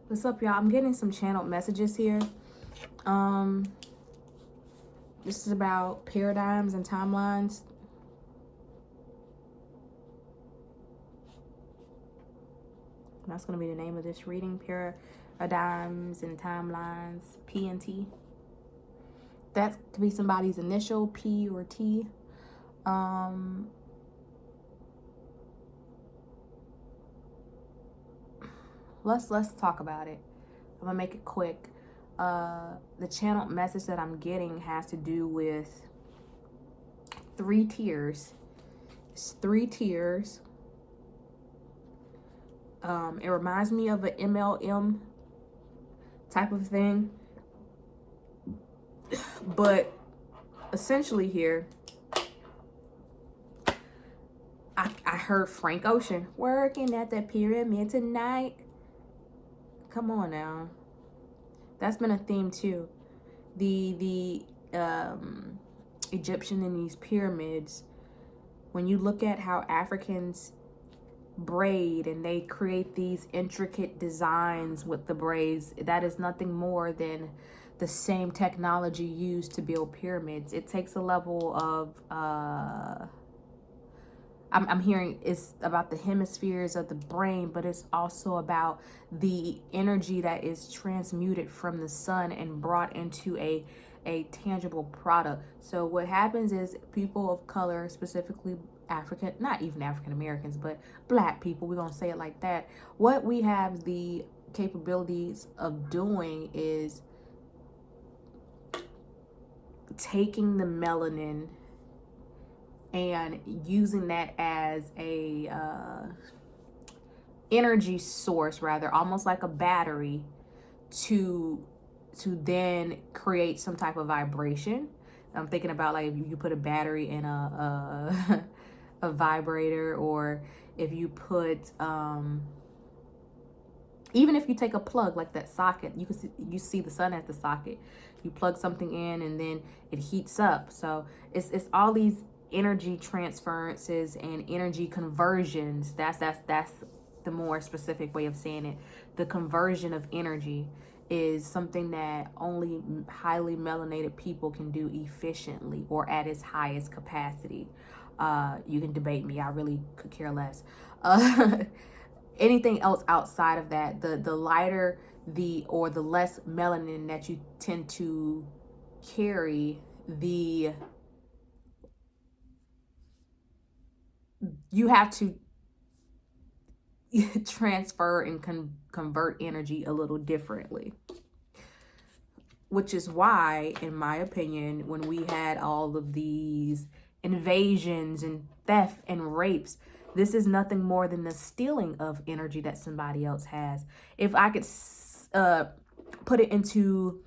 What's up, y'all? I'm getting some channeled messages here. Um, this is about paradigms and timelines. That's going to be the name of this reading. Paradigms and timelines, P and T. That could be somebody's initial, P or T. Let's talk about it. I'm gonna make it quick. The channeled message that I'm getting has to do with 3 tiers. It's 3 tiers. It reminds me of an MLM type of thing, but essentially here, I heard Frank Ocean working at the pyramid tonight. Come on now, that's been a theme too. The Egyptian in these pyramids. When you look at how Africans braid and they create these intricate designs with the braids, that is nothing more than the same technology used to build pyramids. It takes a level of I'm hearing it's about the hemispheres of the brain, but it's also about the energy that is transmuted from the sun and brought into a tangible product. So what happens is people of color, specifically African, not even African Americans, but black people, we're gonna say it like that. What we have the capabilities of doing is taking the melanin and using that as a energy source, rather, almost like a battery, to then create some type of vibration. I'm thinking about like if you put a battery in a a vibrator, or if you put even if you take a plug like that socket, you see the sun as the socket. You plug something in and then it heats up. So it's all these energy transferences and energy conversions. That's the more specific way of saying it. The conversion of energy is something that only highly melanated people can do efficiently or at its highest capacity. You can debate me. I really could care less. Anything else outside of that, the lighter or the less melanin that you tend to carry, you have to transfer and convert energy a little differently. Which is why, in my opinion, when we had all of these invasions and theft and rapes, this is nothing more than the stealing of energy that somebody else has. If I could put it into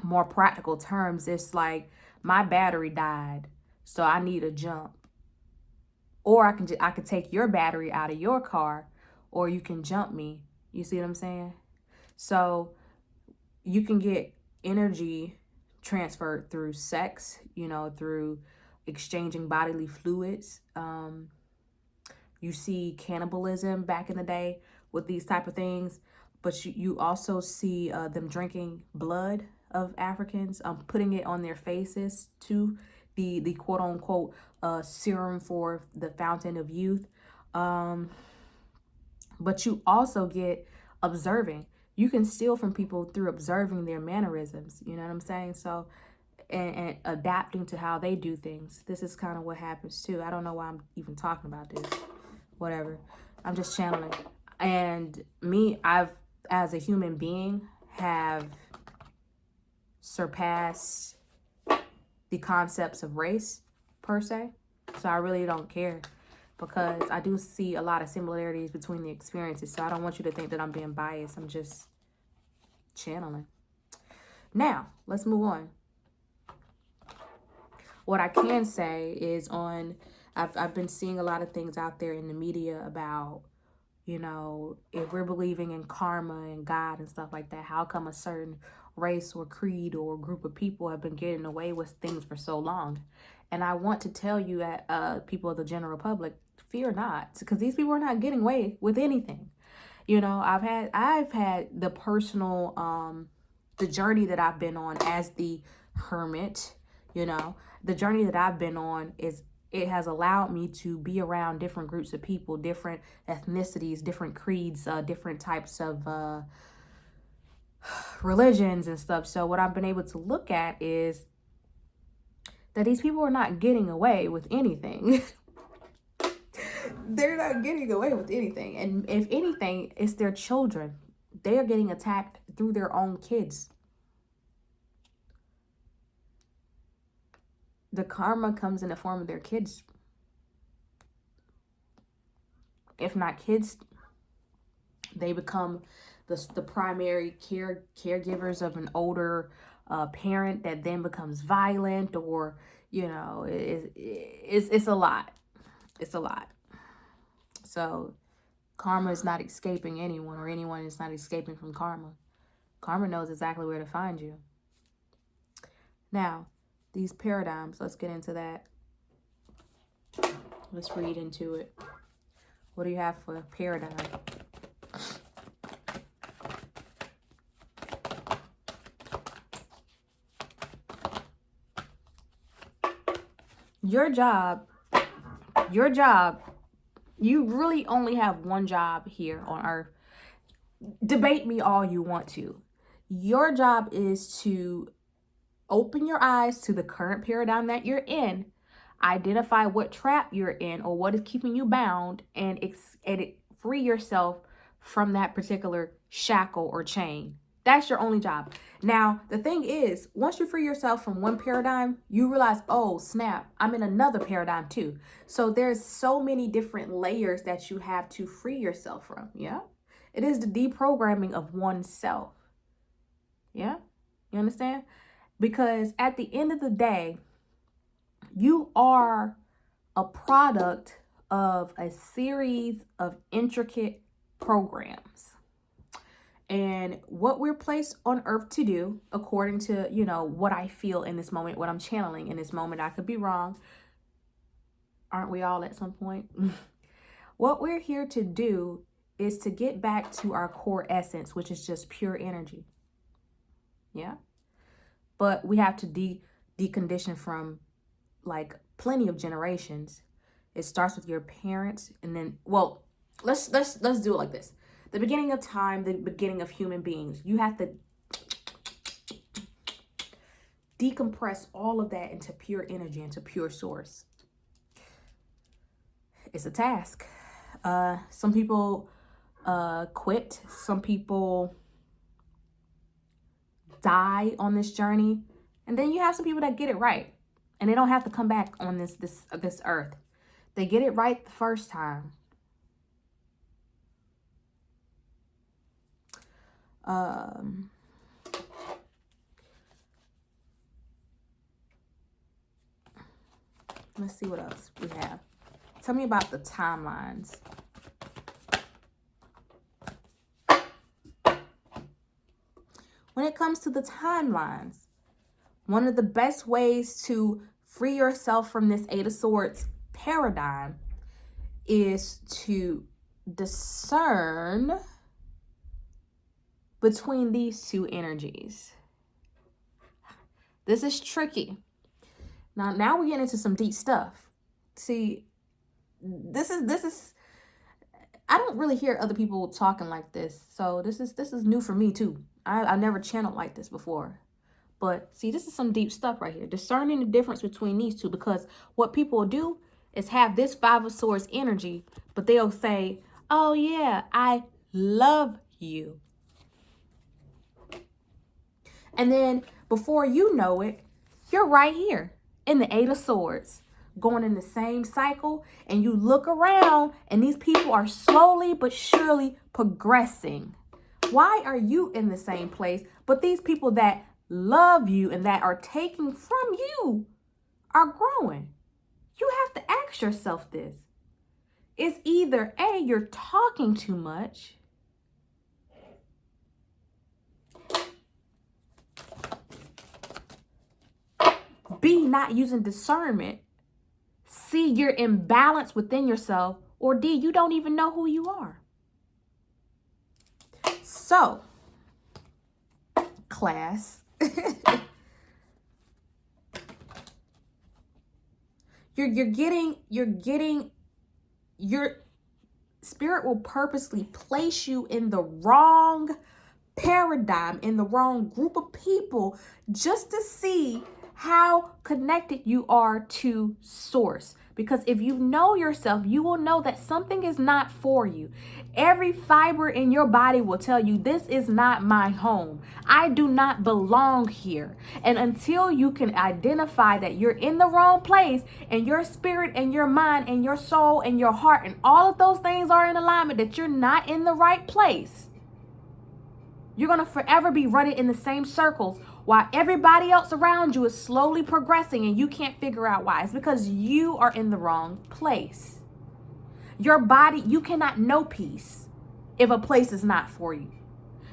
more practical terms, it's like my battery died, so I need a jump. Or I could take your battery out of your car, or you can jump me. You see what I'm saying? So you can get energy transferred through sex, through exchanging bodily fluids. You see cannibalism back in the day with these type of things, but you also see them drinking blood of Africans, putting it on their faces too, the quote unquote serum for the fountain of youth. But you also get observing. You can steal from people through observing their mannerisms. You know what I'm saying? So, and adapting to how they do things. This is kind of what happens too. I don't know why I'm even talking about this. Whatever. I'm just channeling. And me, as a human being, have surpassed the concepts of race per se. So I really don't care, because I do see a lot of similarities between the experiences. So I don't want you to think that I'm being biased. I'm just channeling. Now, let's move on. What I can say is I've been seeing a lot of things out there in the media about, if we're believing in karma and God and stuff like that, how come a certain race or creed or group of people have been getting away with things for so long? And I want to tell you that people of the general public, fear not, because these people are not getting away with anything. You know, I've had the personal, the journey that I've been on as the hermit. You know, the journey that I've been on is, it has allowed me to be around different groups of people, different ethnicities, different creeds, different types of religions and stuff. So what I've been able to look at is that these people are not getting away with anything. They're not getting away with anything. And if anything, it's their children. They are getting attacked through their own kids. The karma comes in the form of their kids. If not kids, they become the primary caregivers of an older parent that then becomes violent, or, you know, it's a lot. It's a lot. So karma is not escaping anyone, or anyone is not escaping from karma. Karma knows exactly where to find you. Now, these paradigms, let's get into that. Let's read into it. What do you have for paradigm? Your job, you really only have one job here on earth. Debate me all you want to. Your job is to open your eyes to the current paradigm that you're in, identify what trap you're in or what is keeping you bound, and free yourself from that particular shackle or chain. That's your only job. Now, the thing is, once you free yourself from one paradigm, you realize, oh, snap, I'm in another paradigm too. So there's so many different layers that you have to free yourself from. Yeah. It is the deprogramming of oneself. Yeah. You understand? Because at the end of the day, you are a product of a series of intricate programs. And what we're placed on earth to do, according to, you know, what I feel in this moment, what I'm channeling in this moment, I could be wrong. Aren't we all at some point? What we're here to do is to get back to our core essence, which is just pure energy. Yeah. But we have to decondition from like plenty of generations. It starts with your parents, and then, well, let's do it like this. The beginning of time, the beginning of human beings, you have to decompress all of that into pure energy, into pure source. It's a task. Some people quit. Some people die on this journey. And then you have some people that get it right. And they don't have to come back on this earth. They get it right the first time. Let's see what else we have. Tell me about the timelines. When it comes to the timelines, one of the best ways to free yourself from this Eight of Swords paradigm is to discern between these two energies. This is tricky. Now we're getting into some deep stuff. See, this is I don't really hear other people talking like this. So this is new for me too. I never channeled like this before. But see, this is some deep stuff right here. Discerning the difference between these two, because what people do is have this Five of Swords energy, but they'll say, oh yeah, I love you. And then before you know it, you're right here in the Eight of Swords, going in the same cycle, and you look around and these people are slowly but surely progressing. Why are you in the same place, but these people that love you and that are taking from you are growing? You have to ask yourself this. It's either A, you're talking too much, B, not using discernment, C, you're imbalanced within yourself, or D, you don't even know who you are. So, class, your spirit will purposely place you in the wrong paradigm, in the wrong group of people, just to see how connected you are to source. Because if you know yourself, you will know that something is not for you. Every fiber in your body will tell you, this is not my home. I do not belong here. And until you can identify that you're in the wrong place, and your spirit and your mind and your soul and your heart and all of those things are in alignment, that you're not in the right place, you're going to forever be running in the same circles while everybody else around you is slowly progressing and you can't figure out why. It's because you are in the wrong place. Your body, you cannot know peace if a place is not for you.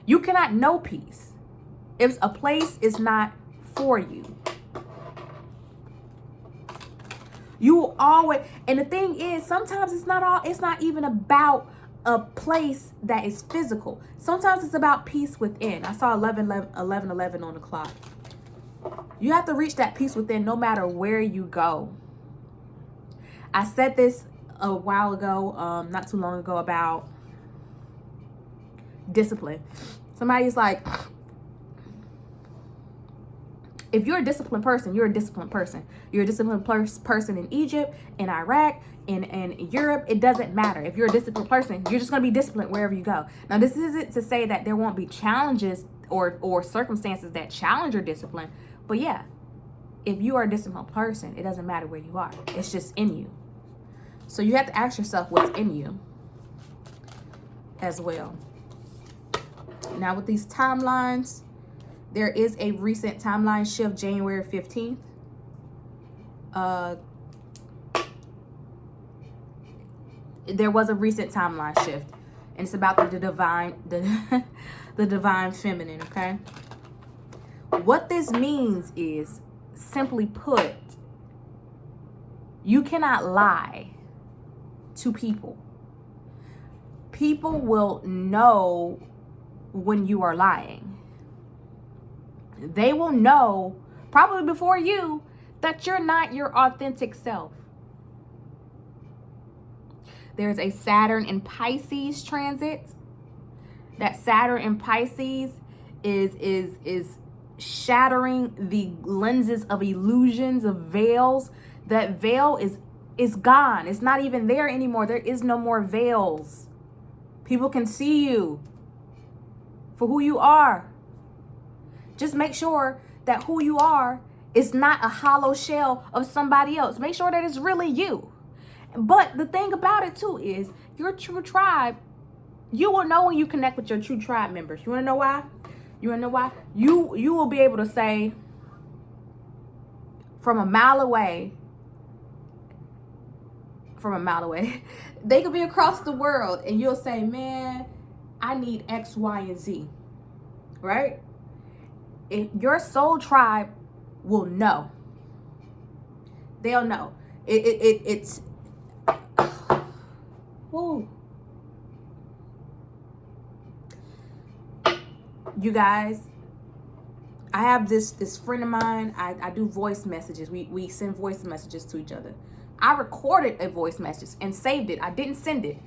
You cannot know peace if a place is not for you. You will always, and the thing is, sometimes it's not even about a place that is physical. Sometimes it's about peace within. I saw 11 on the clock. You have to reach that peace within no matter where you go. I said this a while ago, not too long ago, about discipline. Somebody's like, if you're a disciplined person, you're a disciplined person. You're a disciplined person in Egypt, in Iraq, in Europe. It doesn't matter. If you're a disciplined person, you're just going to be disciplined wherever you go. Now, this isn't to say that there won't be challenges or circumstances that challenge your discipline. But yeah, if you are a disciplined person, it doesn't matter where you are. It's just in you. So you have to ask yourself what's in you as well. Now, with these timelines, there is a recent timeline shift, January 15th. There was a recent timeline shift, and it's about the divine, the divine feminine, okay? What this means is, simply put, you cannot lie to people. People will know when you are lying. They will know, probably before you, that you're not your authentic self. There's a Saturn in Pisces transit. That Saturn in Pisces is shattering the lenses of illusions, of veils. That veil is gone. It's not even there anymore. There is no more veils. People can see you for who you are. Just make sure that who you are is not a hollow shell of somebody else. Make sure that it's really you. But the thing about it too is, your true tribe, you will know when you connect with your true tribe members. You want to know why? You want to know why? You will be able to say from a mile away, they could be across the world, and you'll say, man, I need X, Y, and Z, right? If your soul tribe will know, they'll know. It's whoo. You guys, I have this friend of mine. I do voice messages. We send voice messages to each other. I recorded a voice message and saved it. I didn't send it.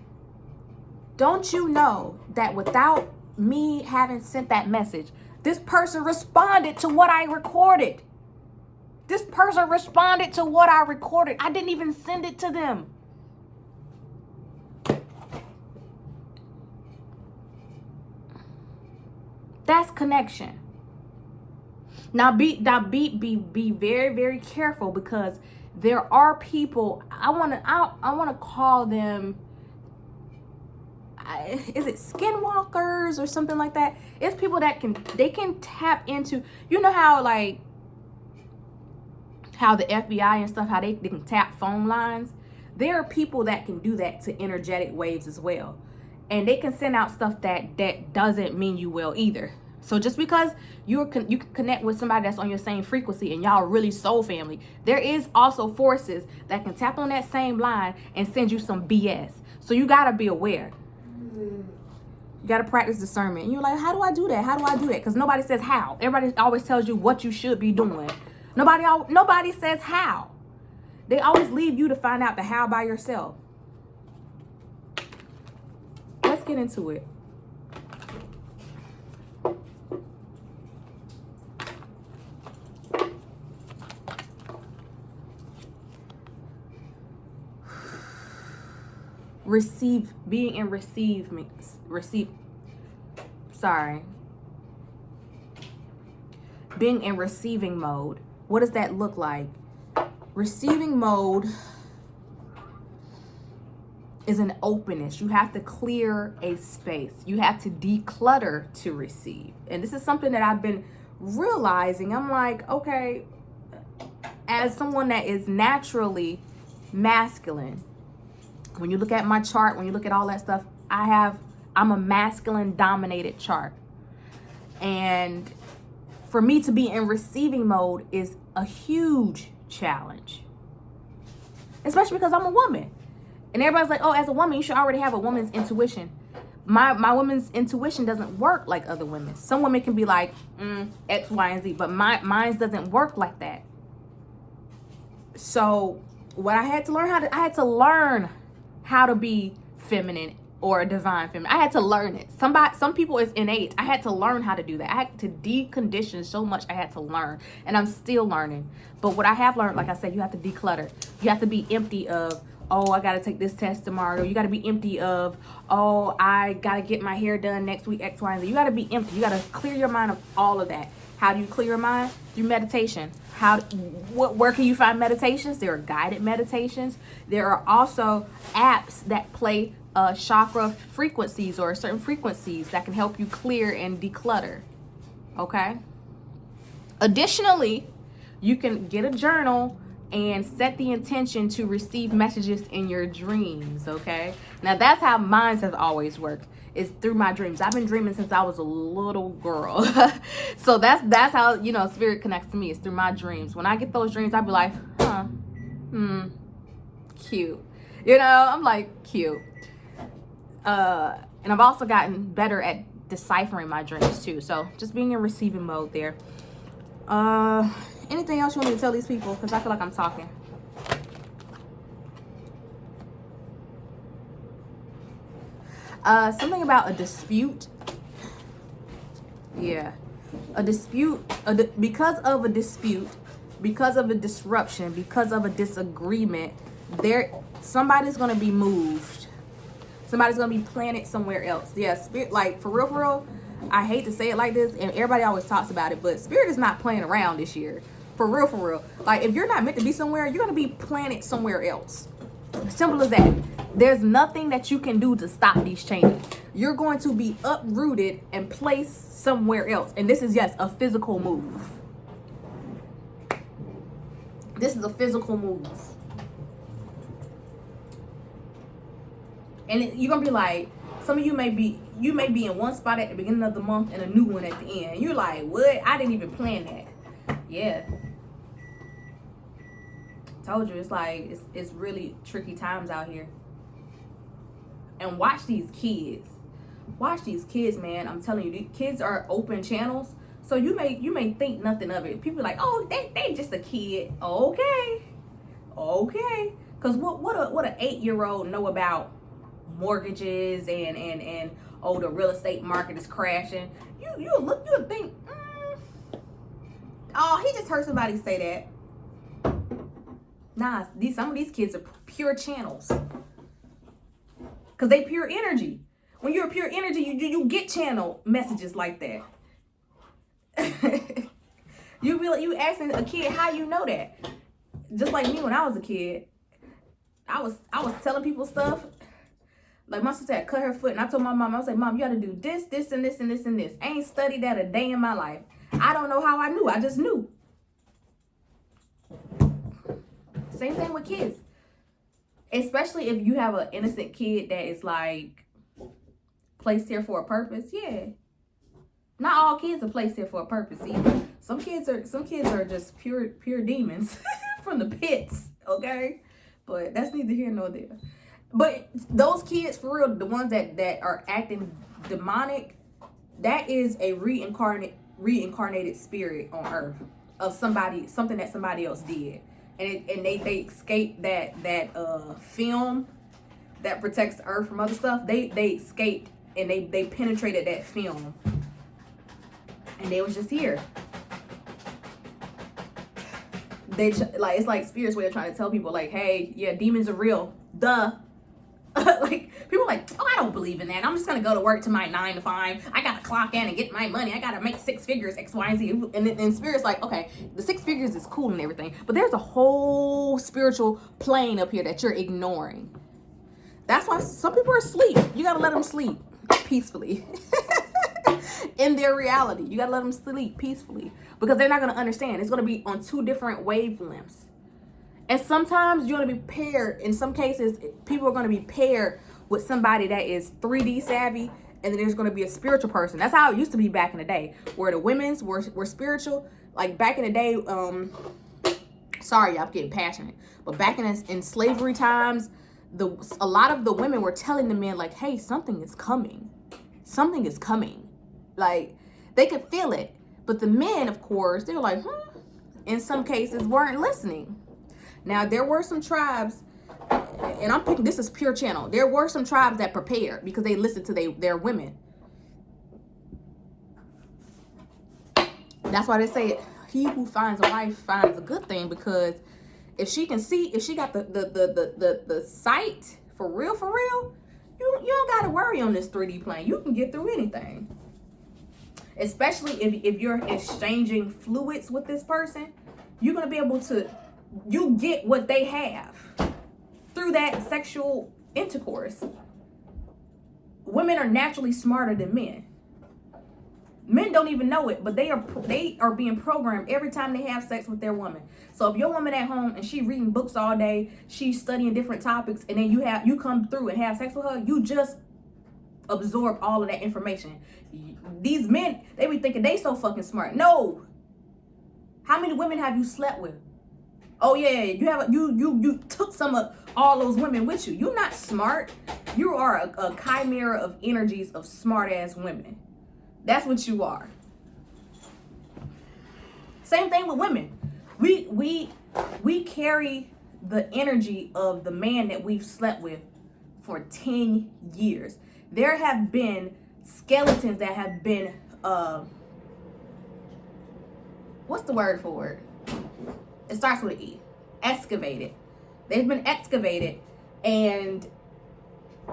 Don't you know that without me having sent that message, this person responded to what I recorded? This person responded to what I recorded. I didn't even send it to them. That's connection. Now be very, very careful, because there are people, I wanna call them, is it skinwalkers or something like that? It's people that can tap into, you know how like how the FBI and stuff, how they can tap phone lines. There are people that can do that to energetic waves as well. And they can send out stuff that doesn't mean you will either. So just because you can connect with somebody that's on your same frequency and y'all are really soul family, there is also forces that can tap on that same line and send you some BS. So you gotta be aware. You got to practice discernment. And you're like, how do I do that? How do I do that? Because nobody says how. Everybody always tells you what you should be doing. Nobody says how. They always leave you to find out the how by yourself. Let's get into it. Being in receiving mode. What does that look like? Receiving mode is an openness. You have to clear a space. You have to declutter to receive. And this is something that I've been realizing. I'm like, okay, as someone that is naturally masculine, when you look at my chart, when you look at all that stuff, I'm a masculine dominated chart. And for me to be in receiving mode is a huge challenge, especially because I'm a woman. And everybody's like, oh, as a woman, you should already have a woman's intuition. My woman's intuition doesn't work like other women. Some women can be like, X, Y, and Z, but mine doesn't work like that. So what I had to learn how to be feminine or divine feminine. I had to learn it. Some people it's innate. I had to learn how to do that. I had to decondition so much. I had to learn, and I'm still learning. But what I have learned, like I said, you have to declutter. You have to be empty of, oh, I got to take this test tomorrow. You got to be empty of, oh, I got to get my hair done next week, X, Y, and Z. You got to be empty. You got to clear your mind of all of that. How do you clear your mind? Through meditation. Where can you find meditations? There are guided meditations. There are also apps that play chakra frequencies or certain frequencies that can help you clear and declutter. Okay? Additionally, you can get a journal and set the intention to receive messages in your dreams. Okay? Now that's how mine has always worked. Is through my dreams. I've been dreaming since I was a little girl. So that's how, spirit connects to me. It's through my dreams. When I get those dreams, I'll be like, cute. I'm like, cute. And I've also gotten better at deciphering my dreams too. So just being in receiving mode there. Anything else you want me to tell these people? Because I feel like I'm talking. Something about a dispute. Yeah. A dispute. Because of a dispute, because of a disruption, because of a disagreement, somebody's going to be moved. Somebody's going to be planted somewhere else. Yeah, spirit, like, for real, I hate to say it like this, and everybody always talks about it, but spirit is not playing around this year. For real. Like, if you're not meant to be somewhere, you're going to be planted somewhere else. Simple as that. There's nothing that you can do to stop these changes. You're going to be uprooted and placed somewhere else. And this is, yes, a physical move. This is a physical move. And you're going to be like, some of you may be in one spot at the beginning of the month and a new one at the end. You're like, what? I didn't even plan that. Yeah. Told you, it's like, it's really tricky times out here. And watch these kids. Watch these kids, man. I'm telling you, these kids are open channels. So you may think nothing of it. People are like, oh, they just a kid. Okay. Because what an 8-year-old know about mortgages and oh, the real estate market is crashing. You'll think, oh, he just heard somebody say that. Nah, some of these kids are pure channels. Because they pure energy. When you're pure energy, you get channel messages like that. You asking a kid how you know that. Just like me when I was a kid. I was telling people stuff. Like my sister had cut her foot and I told my mom, I was like, Mom, you gotta do this, this, and this, and this, and this. I ain't studied that a day in my life. I don't know how I knew. I just knew. Same thing with kids. Especially if you have an innocent kid that is like placed here for a purpose. Yeah. Not all kids are placed here for a purpose either. Some kids are just pure demons from the pits, okay? But that's neither here nor there. But those kids, for real, the ones that are acting demonic, that is a reincarnated spirit on earth of something that somebody else did. And they escaped that film that protects earth from other stuff. They escaped and they penetrated that film. And they was just here. It's like spirits where they're trying to tell people like, hey, yeah, demons are real. Duh. Like, people are like, oh, I don't believe in that. I'm just gonna go to work to my 9 to 5. I gotta clock in and get my money. I gotta make 6 figures, X, Y, and Z. And spirit's like, okay, the 6 figures is cool and everything, but there's a whole spiritual plane up here that you're ignoring. That's why some people are asleep. You gotta let them sleep peacefully. In their reality, you gotta let them sleep peacefully, because they're not gonna understand. It's gonna be on 2 different wavelengths. And sometimes you're gonna be paired. In some cases, people are gonna be paired with somebody that is 3D savvy, and then there's gonna be a spiritual person. That's how it used to be back in the day, where the women's were spiritual. Like back in the day, sorry, I'm getting passionate, but back in slavery times, a lot of the women were telling the men like, hey, something is coming. Something is coming. Like, they could feel it. But the men, of course, they were like, in some cases, weren't listening. Now, there were some tribes, and I'm picking, this is pure channel. There were some tribes that prepared because they listened to their women. That's why they say, he who finds a wife finds a good thing, because if she can see, if she got the sight for real, you don't got to worry on this 3D plane. You can get through anything. Especially if you're exchanging fluids with this person, you're going to be able to, you get what they have through that sexual intercourse. Women are naturally smarter than men. Men don't even know it, but they are being programmed every time they have sex with their woman. So if your woman at home and she reading books all day, she's studying different topics, and then you come through and have sex with her, you just absorb all of that information. These men, they be thinking they so fucking smart. No. How many women have you slept with? Oh yeah, you took some of all those women with you. You're not smart. You are a chimera of energies of smart ass women. That's what you are. Same thing with women. We carry the energy of the man that we've slept with for 10 years. There have been skeletons that have been what's the word for it? It starts with an E. Excavated. They've been excavated, and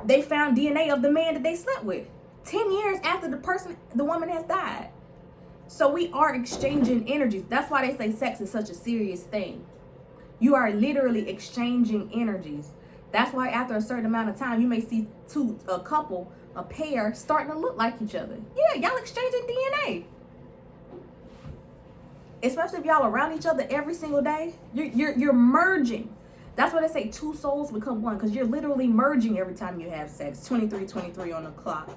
they found DNA of the man that they slept with 10 years after the woman has died. So we are exchanging energies. That's why they say sex is such a serious thing. You are literally exchanging energies. That's why after a certain amount of time, you may see a pair starting to look like each other. Yeah, y'all exchanging DNA. Especially if y'all around each other every single day, you're merging. That's why they say 2 souls become 1, because you're literally merging every time you have sex. 23 on the clock.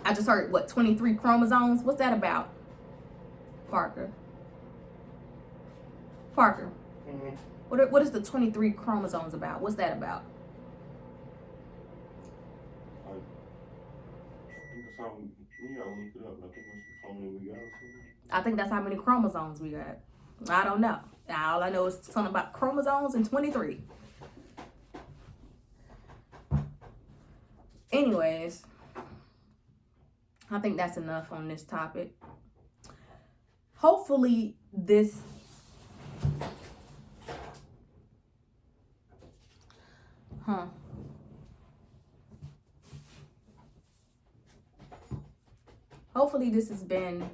I just heard, 23 chromosomes? What's that about? Parker. Mm-hmm. What is the 23 chromosomes about? What's that about? I think that's how many chromosomes we got. I don't know. All I know is something about chromosomes and 23. Anyways, I think that's enough on this topic. Hopefully this Hopefully this has been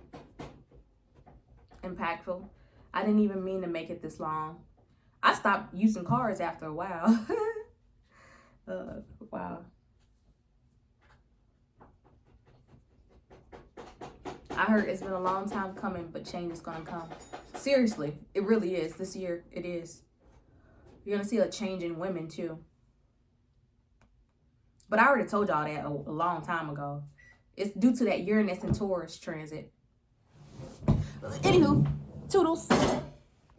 impactful. I didn't even mean to make it this long. I stopped using cards after a while. Wow. I heard it's been a long time coming, but change is gonna come. Seriously, it really is. This year, it is. You're gonna see a change in women too. But I already told y'all that a long time ago. It's due to that Uranus and Taurus transit. Anywho, toodles.